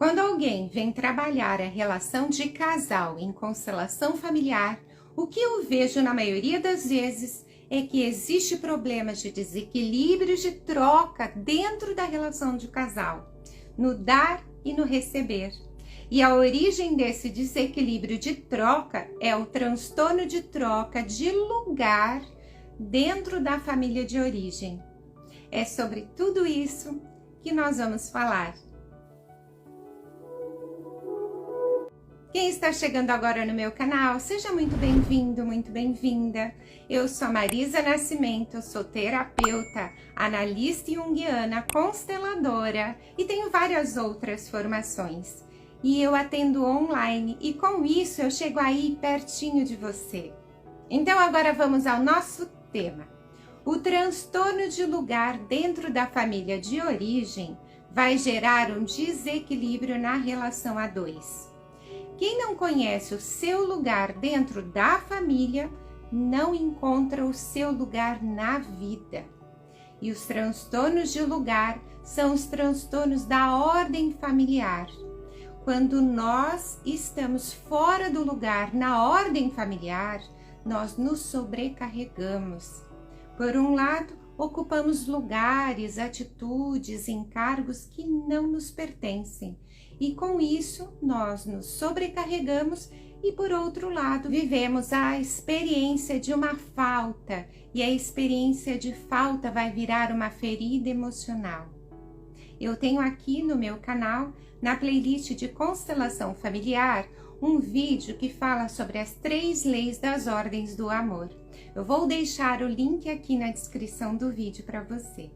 Quando alguém vem trabalhar a relação de casal em constelação familiar, o que eu vejo na maioria das vezes é que existe problemas de desequilíbrio de troca dentro da relação de casal, no dar e no receber. E a origem desse desequilíbrio de troca é o transtorno de troca de lugar dentro da família de origem. É sobre tudo isso que nós vamos falar. Quem está chegando agora no meu canal, seja muito bem-vindo, muito bem-vinda. Eu sou Marisa Nascimento, sou terapeuta, analista junguiana, consteladora e tenho várias outras formações. E eu atendo online e com isso eu chego aí pertinho de você. Então agora vamos ao nosso tema. O transtorno de lugar dentro da família de origem vai gerar um desequilíbrio na relação a dois. Quem não conhece o seu lugar dentro da família, não encontra o seu lugar na vida. E os transtornos de lugar são os transtornos da ordem familiar. Quando nós estamos fora do lugar na ordem familiar, nós nos sobrecarregamos. Por um lado, ocupamos lugares, atitudes, encargos que não nos pertencem. E com isso, nós nos sobrecarregamos e, por outro lado, vivemos a experiência de uma falta. E a experiência de falta vai virar uma ferida emocional. Eu tenho aqui no meu canal, na playlist de Constelação Familiar, um vídeo que fala sobre as 3 leis das ordens do amor. Eu vou deixar o link aqui na descrição do vídeo para você.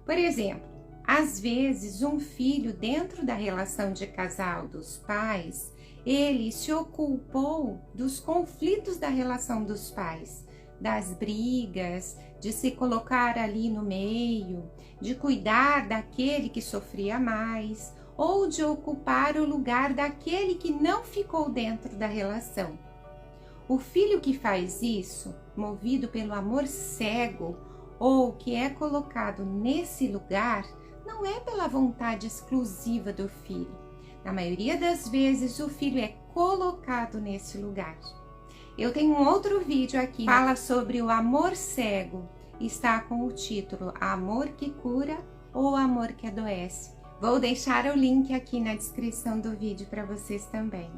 Por exemplo, às vezes, um filho dentro da relação de casal dos pais, ele se ocupou dos conflitos da relação dos pais, das brigas, de se colocar ali no meio, de cuidar daquele que sofria mais, ou de ocupar o lugar daquele que não ficou dentro da relação. O filho que faz isso, movido pelo amor cego, ou que é colocado nesse lugar, não é pela vontade exclusiva do filho. Na maioria das vezes, o filho é colocado nesse lugar. Eu tenho um outro vídeo aqui que fala sobre o amor cego. Está com o título Amor que Cura ou Amor que Adoece. Vou deixar o link aqui na descrição do vídeo para vocês também.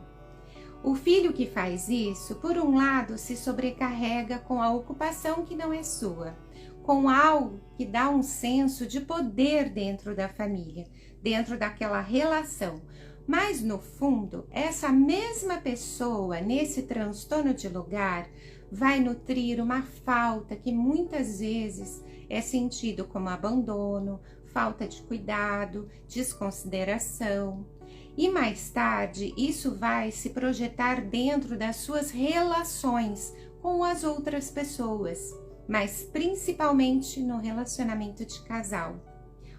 O filho que faz isso, por um lado, se sobrecarrega com a ocupação que não é sua, com algo que dá um senso de poder dentro da família, dentro daquela relação. Mas, no fundo, essa mesma pessoa, nesse transtorno de lugar, vai nutrir uma falta que muitas vezes é sentido como abandono, falta de cuidado, desconsideração. E mais tarde, isso vai se projetar dentro das suas relações com as outras pessoas, mas principalmente no relacionamento de casal.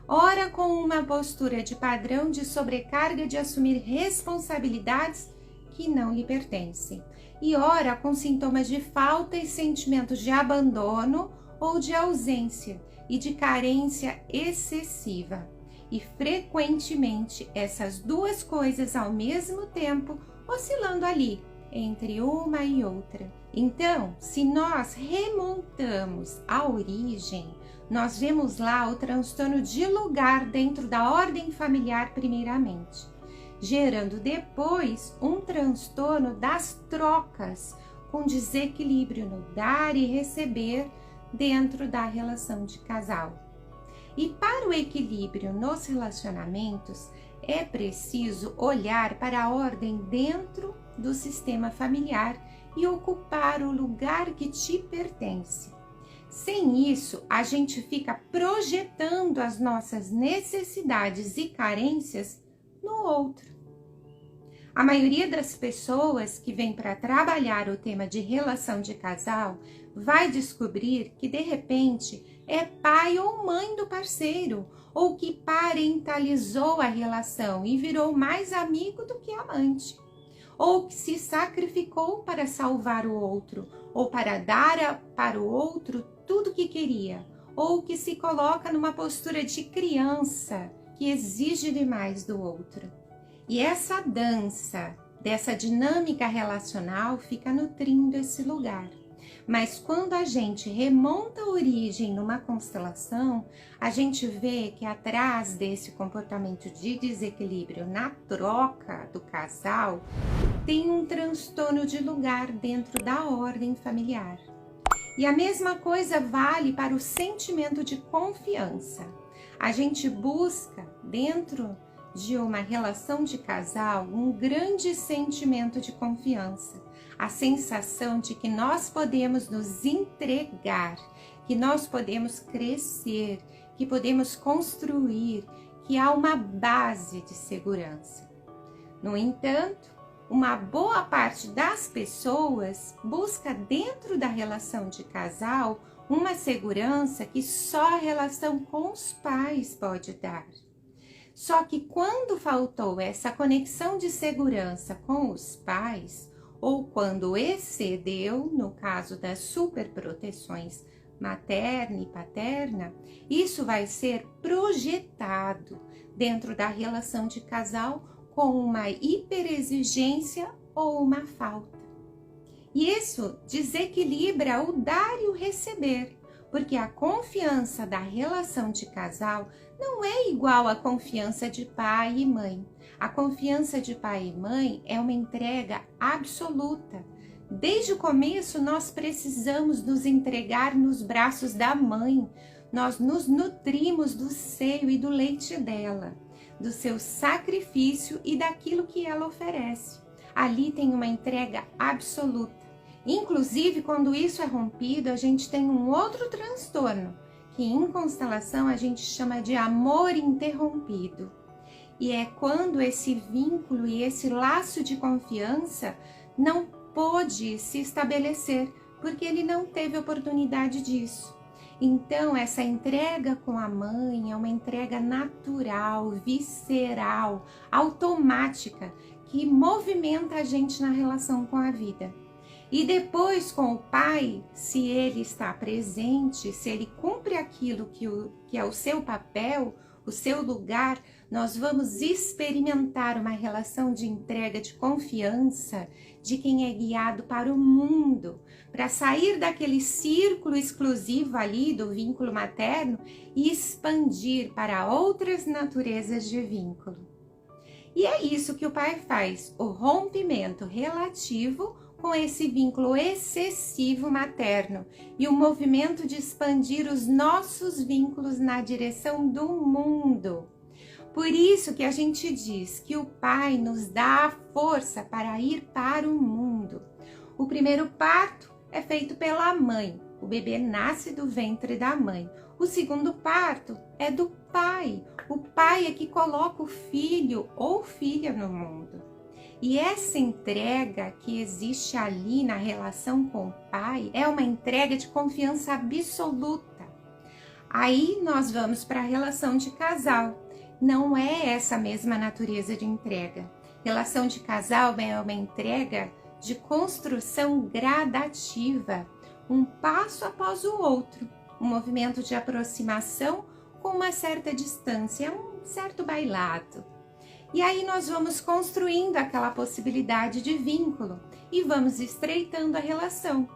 Ora com uma postura de padrão de sobrecarga de assumir responsabilidades que não lhe pertencem, e ora com sintomas de falta e sentimentos de abandono ou de ausência e de carência excessiva. E frequentemente essas duas coisas ao mesmo tempo oscilando ali entre uma e outra. Então, se nós remontamos a origem, nós vemos lá o transtorno de lugar dentro da ordem familiar primeiramente, gerando depois um transtorno das trocas, com desequilíbrio no dar e receber dentro da relação de casal. E para o equilíbrio nos relacionamentos, é preciso olhar para a ordem dentro do sistema familiar e ocupar o lugar que te pertence. Sem isso, a gente fica projetando as nossas necessidades e carências no outro. A maioria das pessoas que vem para trabalhar o tema de relação de casal vai descobrir que, de repente, é pai ou mãe do parceiro, ou que parentalizou a relação e virou mais amigo do que amante, ou que se sacrificou para salvar o outro, ou para dar para o outro tudo que queria, ou que se coloca numa postura de criança, que exige demais do outro. E essa dança, dessa dinâmica relacional fica nutrindo esse lugar. Mas quando a gente remonta a origem numa constelação, a gente vê que atrás desse comportamento de desequilíbrio na troca do casal, tem um transtorno de lugar dentro da ordem familiar. E a mesma coisa vale para o sentimento de confiança. A gente busca dentro de uma relação de casal um grande sentimento de confiança, a sensação de que nós podemos nos entregar, que nós podemos crescer, que podemos construir, que há uma base de segurança. No entanto, uma boa parte das pessoas busca dentro da relação de casal uma segurança que só a relação com os pais pode dar. Só que quando faltou essa conexão de segurança com os pais, ou quando excedeu, no caso das superproteções materna e paterna, isso vai ser projetado dentro da relação de casal com uma hiperexigência ou uma falta. E isso desequilibra o dar e o receber, porque a confiança da relação de casal não é igual à confiança de pai e mãe. A confiança de pai e mãe é uma entrega absoluta. Desde o começo, nós precisamos nos entregar nos braços da mãe. Nós nos nutrimos do seio e do leite dela, do seu sacrifício e daquilo que ela oferece. Ali tem uma entrega absoluta. Inclusive, quando isso é rompido, a gente tem um outro transtorno, que em constelação a gente chama de amor interrompido. E é quando esse vínculo e esse laço de confiança não pôde se estabelecer, porque ele não teve oportunidade disso. Então, essa entrega com a mãe é uma entrega natural, visceral, automática, que movimenta a gente na relação com a vida. E depois com o pai, se ele está presente, se ele cumpre aquilo que é o seu papel, o seu lugar, nós vamos experimentar uma relação de entrega, de confiança, de quem é guiado para o mundo, para sair daquele círculo exclusivo ali do vínculo materno e expandir para outras naturezas de vínculo. E é isso que o pai faz, o rompimento relativo com esse vínculo excessivo materno e o movimento de expandir os nossos vínculos na direção do mundo. Por isso que a gente diz que o pai nos dá a força para ir para o mundo. O primeiro parto é feito pela mãe, o bebê nasce do ventre da mãe. O segundo parto é do pai, o pai é que coloca o filho ou filha no mundo. E essa entrega que existe ali na relação com o pai é uma entrega de confiança absoluta. Aí nós vamos para a relação de casal. Não é essa mesma natureza de entrega. Relação de casal é uma entrega de construção gradativa, um passo após o outro, um movimento de aproximação com uma certa distância, um certo bailado. E aí nós vamos construindo aquela possibilidade de vínculo e vamos estreitando a relação.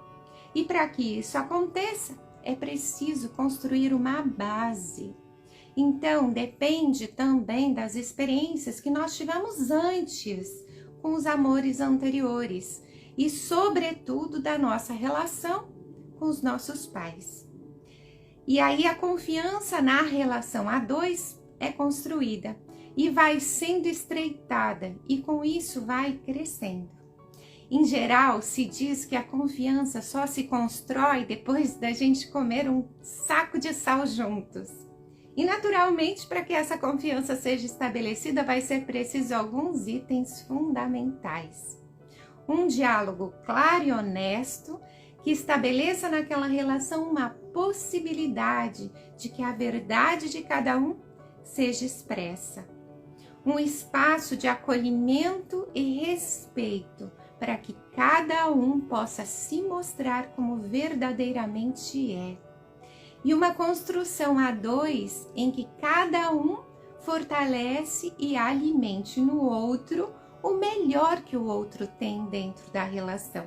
E para que isso aconteça, é preciso construir uma base. Então, depende também das experiências que nós tivemos antes com os amores anteriores e, sobretudo, da nossa relação com os nossos pais. E aí a confiança na relação a dois é construída e vai sendo estreitada e com isso vai crescendo. Em geral, se diz que a confiança só se constrói depois da gente comer um saco de sal juntos. E naturalmente, para que essa confiança seja estabelecida, vai ser preciso alguns itens fundamentais. Um diálogo claro e honesto, que estabeleça naquela relação uma possibilidade de que a verdade de cada um seja expressa. Um espaço de acolhimento e respeito para que cada um possa se mostrar como verdadeiramente é. E uma construção a dois em que cada um fortalece e alimente no outro o melhor que o outro tem dentro da relação,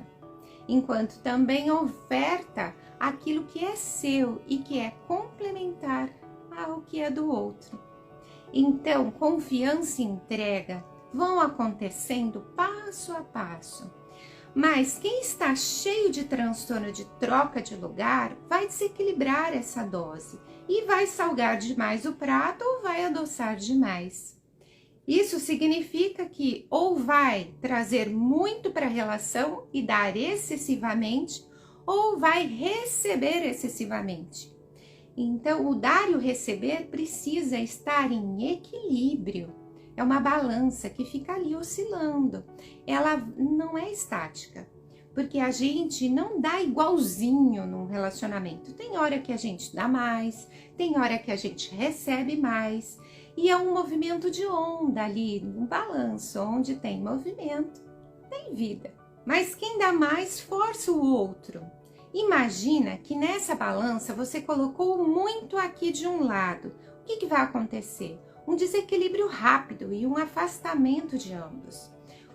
enquanto também oferta aquilo que é seu e que é complementar ao que é do outro. Então, confiança e entrega vão acontecendo passo a passo. Mas quem está cheio de transtorno de troca de lugar vai desequilibrar essa dose e vai salgar demais o prato ou vai adoçar demais. Isso significa que ou vai trazer muito para a relação e dar excessivamente, ou vai receber excessivamente. Então, o dar e o receber precisa estar em equilíbrio. É uma balança que fica ali oscilando. Ela não é estática, porque a gente não dá igualzinho num relacionamento. Tem hora que a gente dá mais, tem hora que a gente recebe mais. E é um movimento de onda ali, um balanço. Onde tem movimento, tem vida. Mas quem dá mais força o outro. Imagina que nessa balança você colocou muito aqui de um lado. O que vai acontecer? Um desequilíbrio rápido e um afastamento de ambos.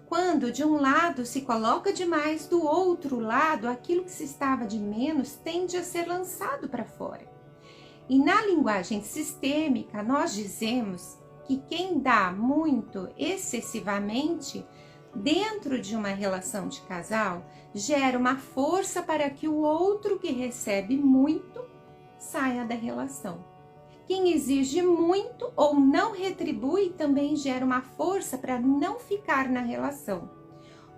Quando de um lado se coloca demais, do outro lado, aquilo que se estava de menos tende a ser lançado para fora. E na linguagem sistêmica, nós dizemos que quem dá muito excessivamente dentro de uma relação de casal gera uma força para que o outro que recebe muito saia da relação. Quem exige muito ou não retribui também gera uma força para não ficar na relação.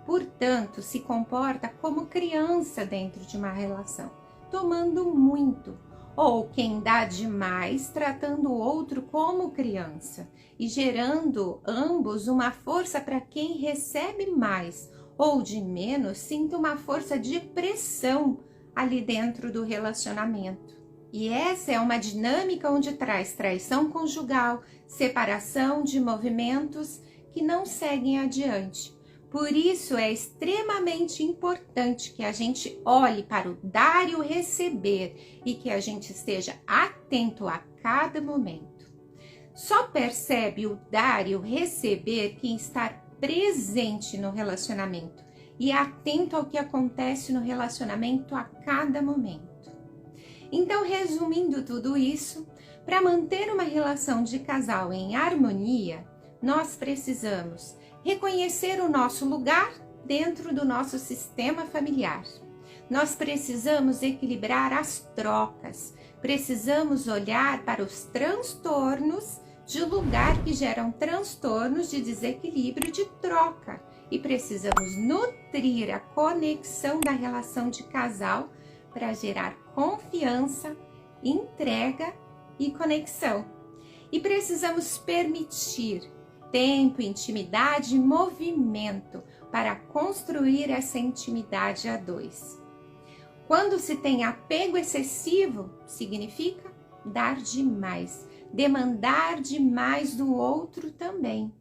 Portanto, se comporta como criança dentro de uma relação, tomando muito. Ou quem dá demais, tratando o outro como criança e gerando ambos uma força para quem recebe mais ou de menos, sinta uma força de pressão ali dentro do relacionamento. E essa é uma dinâmica onde traz traição conjugal, separação de movimentos que não seguem adiante. Por isso é extremamente importante que a gente olhe para o dar e o receber e que a gente esteja atento a cada momento. Só percebe o dar e o receber quem está presente no relacionamento e atento ao que acontece no relacionamento a cada momento. Então, resumindo tudo isso, para manter uma relação de casal em harmonia, nós precisamos reconhecer o nosso lugar dentro do nosso sistema familiar. Nós precisamos equilibrar as trocas, precisamos olhar para os transtornos de lugar que geram transtornos de desequilíbrio de troca e precisamos nutrir a conexão da relação de casal para gerar confiança, entrega e conexão. E precisamos permitir tempo, intimidade e movimento para construir essa intimidade a dois. Quando se tem apego excessivo, significa dar demais, demandar demais do outro também.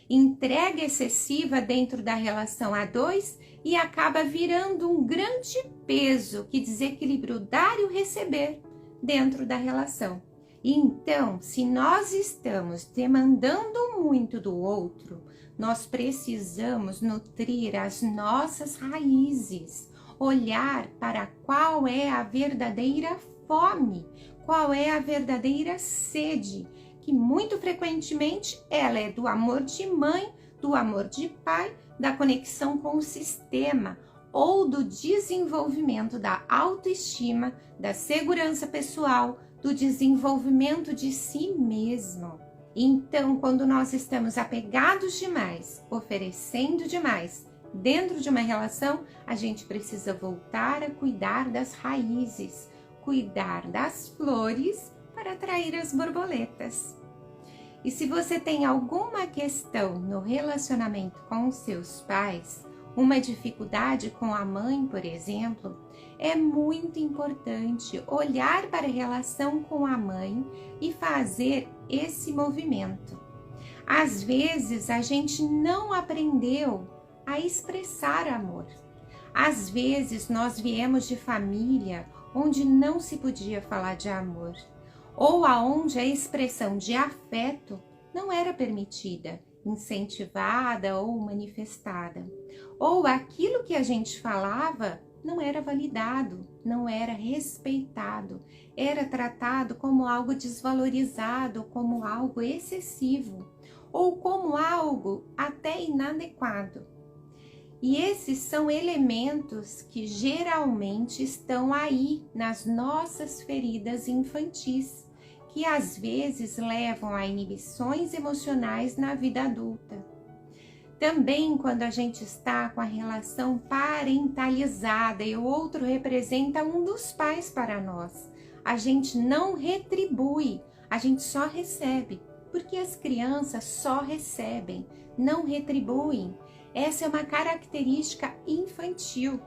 Entrega excessiva dentro da relação a dois e acaba virando um grande peso que desequilibra o dar e o receber dentro da relação. Então, se nós estamos demandando muito do outro, nós precisamos nutrir as nossas raízes, olhar para qual é a verdadeira fome, qual é a verdadeira sede, que muito frequentemente ela é do amor de mãe, do amor de pai, da conexão com o sistema ou do desenvolvimento da autoestima, da segurança pessoal, do desenvolvimento de si mesmo. Então, quando nós estamos apegados demais, oferecendo demais dentro de uma relação, a gente precisa voltar a cuidar das raízes, cuidar das flores para atrair as borboletas. E se você tem alguma questão no relacionamento com os seus pais, uma dificuldade com a mãe, por exemplo, é muito importante olhar para a relação com a mãe e fazer esse movimento. Às vezes a gente não aprendeu a expressar amor. Às vezes nós viemos de família onde não se podia falar de amor, ou aonde a expressão de afeto não era permitida, incentivada ou manifestada. Ou aquilo que a gente falava não era validado, não era respeitado, era tratado como algo desvalorizado, como algo excessivo, ou como algo até inadequado. E esses são elementos que geralmente estão aí nas nossas feridas infantis, que às vezes levam a inibições emocionais na vida adulta. Também quando a gente está com a relação parentalizada e o outro representa um dos pais para nós, a gente não retribui, a gente só recebe, porque as crianças só recebem, não retribuem. Essa é uma característica infantil.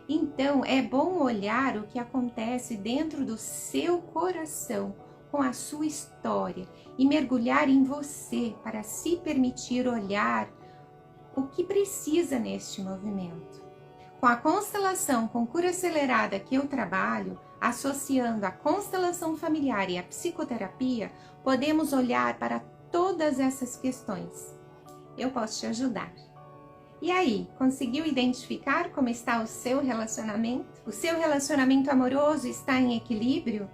Então, é bom olhar o que acontece dentro do seu coração, com a sua história, e mergulhar em você para se permitir olhar o que precisa neste movimento. Com a constelação com cura acelerada que eu trabalho, associando a constelação familiar e a psicoterapia, podemos olhar para todas essas questões. Eu posso te ajudar. E aí, conseguiu identificar como está o seu relacionamento? O seu relacionamento amoroso está em equilíbrio?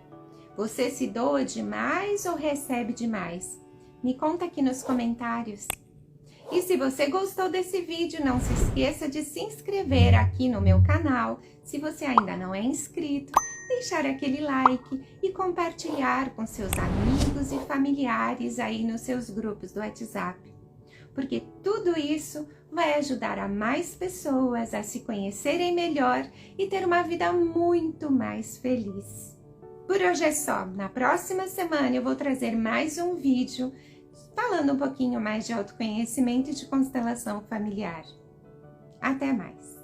Você se doa demais ou recebe demais? Me conta aqui nos comentários. E se você gostou desse vídeo, não se esqueça de se inscrever aqui no meu canal. Se você ainda não é inscrito, deixar aquele like e compartilhar com seus amigos e familiares aí nos seus grupos do WhatsApp. Porque tudo isso vai ajudar a mais pessoas a se conhecerem melhor e ter uma vida muito mais feliz. Por hoje é só. Na próxima semana eu vou trazer mais um vídeo falando um pouquinho mais de autoconhecimento e de constelação familiar. Até mais!